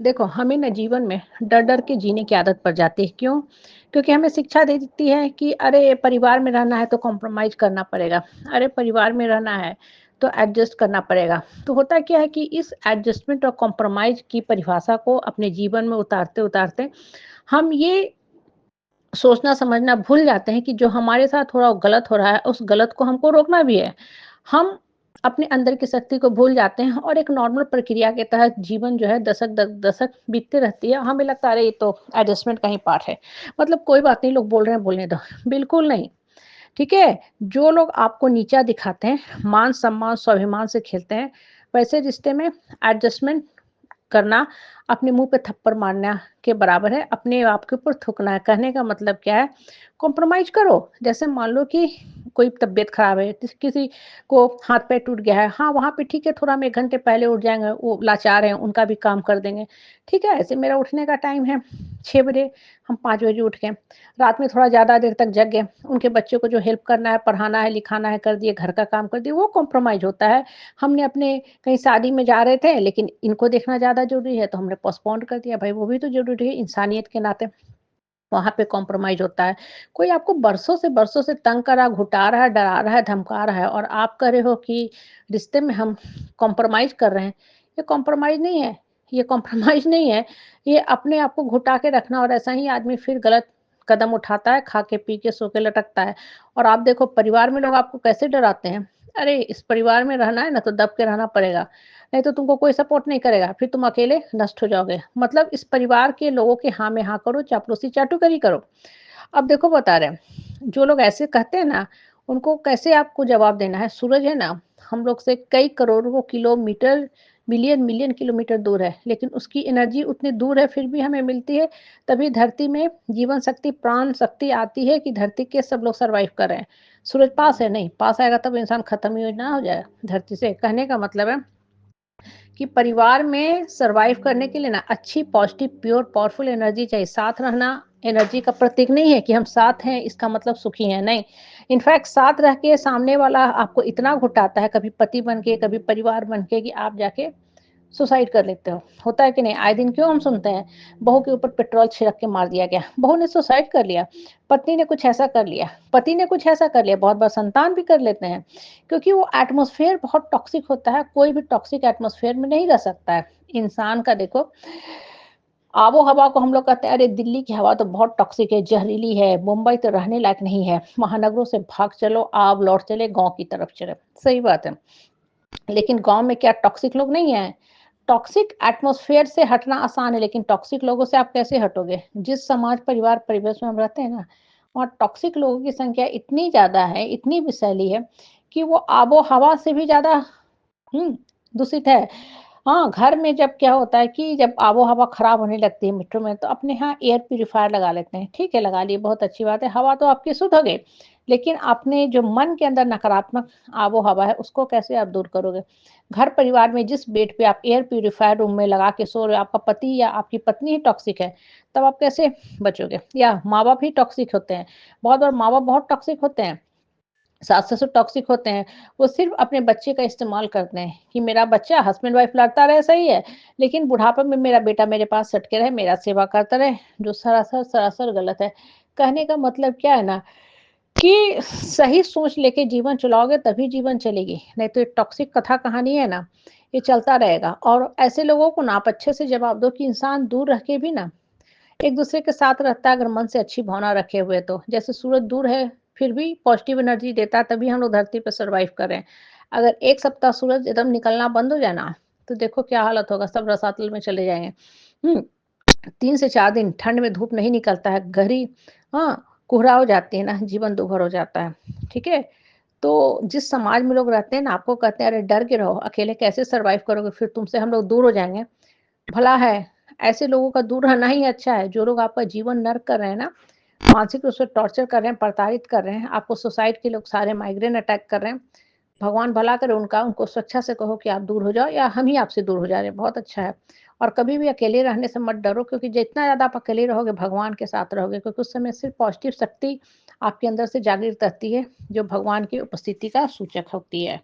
देखो, हमें ना जीवन में डर-डर के जीने की आदत पड़ जाती है। क्यों? क्योंकि हमें शिक्षा दे देती है कि अरे! परिवार में रहना है तो कॉम्प्रोमाइज़ करना पड़ेगा। अरे! परिवार में रहना है तो एडजस्ट करना पड़ेगा। तो होता क्या है कि इस एडजस्टमेंट और कॉम्प्रोमाइज़ की परिभाषा को अपने जीवन में उतारते-उतारते हम ये सोचना समझना भूल जाते हैं कि जो हमारे साथ हो रहा है वो गलत हो रहा है, उस गलत को हमको रोकना भी है। हम अपने अंदर की शक्ति को भूल जाते हैं और एक नॉर्मल प्रक्रिया के तहत जीवन जो है दशक दर दशक बीतते रहती है। हमें लगता है अरे ये तो एडजस्टमेंट का ही पार्ट है। मतलब कोई बात नहीं, लोग बोल रहे हैं बोलने दो। बिल्कुल नहीं, ठीक है? जो लोग आपको नीचा दिखाते हैं, मान-सम्मान, स्वाभिमान से खेलते हैं, वैसे रिश्ते में एडजस्टमेंट करना अपने मुँह पे थप्पड़ मारना के बराबर है, अपने आप के ऊपर थूकना है। कहने का मतलब क्या है, कॉम्प्रोमाइज़ करो। जैसे मान लो कि कोई तबीयत खराब है, किसी को हाथ-पैर टूट गया है, हाँ, वहाँ पे ठीक है, थोड़ा हम 1 घंटे पहले उठ जाएँगे, वो लाचार हैं, उनका भी काम कर देंगे। ठीक है, ऐसे मेरा उठने का टाइम है 6 बजे, हम 5 बजे उठ गए। रात में थोड़ा ज़्यादा देर तक जग गए, उनके बच्चों को जो हेल्प करना है, पढ़ाना है, लिखाना है, कर दिए, घर का काम कर दिए, वो कॉम्प्रोमाइज़ होता है। हमने अपने कहीं शादी में जा रहे थे, लेकिन इनको देखना ज़्यादा ज़रूरी है, तो हमने पोस्टपोन कर दिया। भाई वो भी तो ज़रूरी है इंसानियत के नाते, वहाँ पे कॉम्प्रोमाइज़ होता है। कोई आपको बरसों से तंग कर रहा, घुटा रहा है, डरा रहा है, धमका रहा है और आप कह रहे हो कि रिश्ते में हम कॉम्प्रोमाइज़ कर रहे हैं। ये कॉम्प्रोमाइज़ नहीं है, ये कॉम्प्रोमाइज़ नहीं है, ये अपने आप को घुटा के रखना और ऐसा ही आदमी फिर गलत कदम उठाता है, खा के, पी के, सो के लटकता है। और आप देखो परिवार में लोग आपको कैसे डराते हैं, "अरे! इस परिवार में रहना है ना तो दब के रहना पड़ेगा, नहीं तो तुमको कोई सपोर्ट नहीं करेगा, फिर तुम अकेले नष्ट हो जाओगे।" मतलब इस परिवार के लोगों के हाँ में हाँ करो, चापलूसी चाटुकरी करो। अब देखो बता रहे हैं, जो लोग ऐसे कहते हैं ना, उनको कैसे आपको जवाब देना है। सूरज है ना, हम लोग से कई करोड़ों किलोमीटर, मिलियन मिलियन किलोमीटर दूर है, लेकिन उसकी एनर्जी उतनी दूर है फिर भी हमें मिलती है। तभी धरती में जीवन शक्ति, प्राण शक्ति आती है कि धरती के सब लोग सर्वाइव कर रहे हैं। सूरज पास है नहीं, पास आएगा तब इंसान खत्म ही ना हो जाए धरती से। कहने का मतलब है कि परिवार में सर्वाइव करने के लिए ना अच्छी पॉजिटिव प्योर पावरफुल एनर्जी चाहिए। साथ रहना एनर्जी का प्रतीक नहीं है कि हम साथ हैं इसका मतलब सुखी हैं, नहीं। इनफैक्ट साथ रह के सामने वाला आपको इतना घुटाता है, कभी पति बन के, कभी परिवार बन के कि आप जाके सुसाइड कर लेते हो। होता है कि नहीं? आए दिन क्यों हम सुनते हैं, बहू के ऊपर पेट्रोल छिड़क के मार दिया गया, बहू ने सुसाइड कर लिया, पत्नी ने कुछ ऐसा कर लिया, पति ने कुछ ऐसा कर लिया, बहुत बार संतान भी कर लेते हैं। क्योंकि वो एटमॉस्फेयर बहुत टॉक्सिक होता है, कोई भी टॉक्सिक एटमॉस्फेयर में नहीं रह सकता है। इंसान का देखो, आबो-हवा को हम लोग कहते हैं, अरे दिल्ली की हवा तो बहुत टॉक्सिक है, जहरीली है, मुंबई तो रहने लायक नहीं है, महानगरों से भाग चलो, आप लौट चले गाँव की तरफ चले। सही बात है। लेकिन गाँव में क्या टॉक्सिक लोग नहीं हैं? टॉक्सिक एटमॉस्फेयर से हटना आसान है, लेकिन टॉक्सिक लोगों से आप कैसे हटोगे? जिस समाज, परिवार, परिवेश में हम रहते हैं ना, वहाँ टॉक्सिक लोगों की संख्या इतनी ज़्यादा है, इतनी विषैली है कि वो आबो-हवा से भी ज़्यादा हुँ, दूषित है। हाँ, घर में जब क्या होता है कि जब आबो-हवा खराब होने लगती है मेट्रो में, तो अपने यहाँ एयर प्यूरीफायर लगा लेते हैं। ठीक है, लगा लिए, बहुत अच्छी बात है, हवा तो आपकी शुद्ध हो गई। लेकिन अपने जो मन के अंदर नकारात्मक आबो-हवा है, उसको कैसे आप दूर करोगे? घर परिवार में जिस बेड पे आप एयर प्यूरीफायर रूम में लगा के सो रहे हो, आपका पति या आपकी पत्नी ही टॉक्सिक है, तब आप कैसे बचोगे? या माँ-बाप ही टॉक्सिक होते हैं। बहुत बार माँ-बाप बहुत टॉक्सिक होते हैं। सास-ससुर टॉक्सिक होते हैं, वो सिर्फ़ अपने बच्चे का इस्तेमाल करते हैं कि मेरा बच्चा हस्बैंड-वाइफ लड़ता रहे सही है, लेकिन बुढ़ापे में मेरा बेटा मेरे पास सट के रहे, मेरा सेवा करता रहे, जो सरासर गलत है। कहने का मतलब क्या है ना कि सही सोच लेके जीवन चलाओगे तभी जीवन चलेगी, नहीं तो ये टॉक्सिक कथा कहानी है ना, ये चलता रहेगा और ऐसे लोगों को ना आप अच्छे से जवाब दो कि इंसान दूर रह के भी ना एक-दूसरे के साथ रहता है अगर मन से अच्छी भावना रखे हुए तो। जैसे सूरज दूर है, फिर भी पॉज़िटिव एनर्जी देता है, तभी हम लोग धरती पे सर्वाइव कर रहे हैं। अगर 1 सप्ताह सूरज एकदम निकलना बंद हो जाए ना, तो देखो क्या हालत होगा, सब रसातल में चले जाएँगे। हुँ, 3 से 4 दिन ठंड में धूप नहीं निकलता है, गहरी हाँ, कोहरा हो जाती है ना, जीवन दूभर हो जाता है। ठीक है? तो जिस समाज में लोग रहते हैं ना, आपको कहते हैं, "अरे! डर के रहो, अकेले कैसे सर्वाइव करोगे? फिर तुमसे हम लोग दूर हो जाएँगे।" भला है, ऐसे लोगों का दूर रहना ही अच्छा है, जो लोग आपका जीवन नर्क कर रहे हैं ना, मानसिक रूप से टॉर्चर कर रहे हैं, प्रताड़ित कर रहे हैं, आपको सुसाइड के लोग सारे माइग्रेन अटैक कर रहे हैं, भगवान भला करे उनका, उनको स्वेच्छा से कहो कि आप दूर हो जाओ या हम ही आपसे दूर हो जा रहे हैं, बहुत अच्छा है। और कभी भी अकेले रहने से मत डरो क्योंकि जितना ज़्यादा आप अकेले रहोगे, भगवान के साथ रहोगे क्योंकि उस समय सिर्फ़ पॉज़िटिव शक्ति आपके अंदर से जागृत रहती है, जो भगवान की उपस्थिति का सूचक होती है।